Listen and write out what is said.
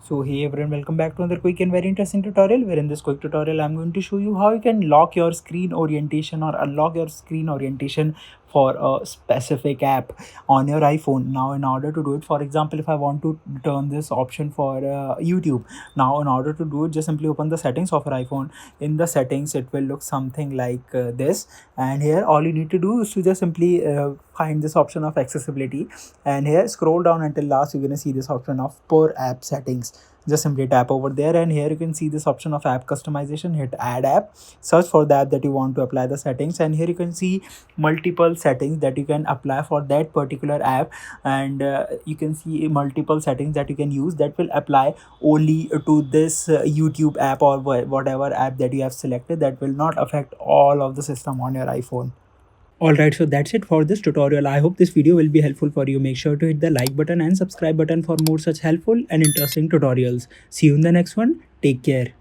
So hey everyone, welcome back to another quick and very interesting tutorial, where in this quick tutorial I'm going to show you how you can lock your screen orientation or unlock your screen orientation for a specific app on your iPhone. Now in order to do it, for example, if I want to turn this option for YouTube, now in order to do it, just simply open the settings of your iPhone. In the settings it will look something like this, and here all you need to do is to just simply find this option of accessibility, and here scroll down until last. You're going to see this option of per app settings. Just simply tap over there, and here you can see this option of app customization. Hit add app, search for the app that you want to apply the settings, and here you can see multiple settings that you can apply for that particular app. And you can see multiple settings that you can use that will apply only to this YouTube app or whatever app that you have selected, that will not affect all of the system on your iPhone. Alright, so that's it for this tutorial. I hope this video will be helpful for you. Make sure to hit the like button and subscribe button for more such helpful and interesting tutorials. See you in the next one. Take care.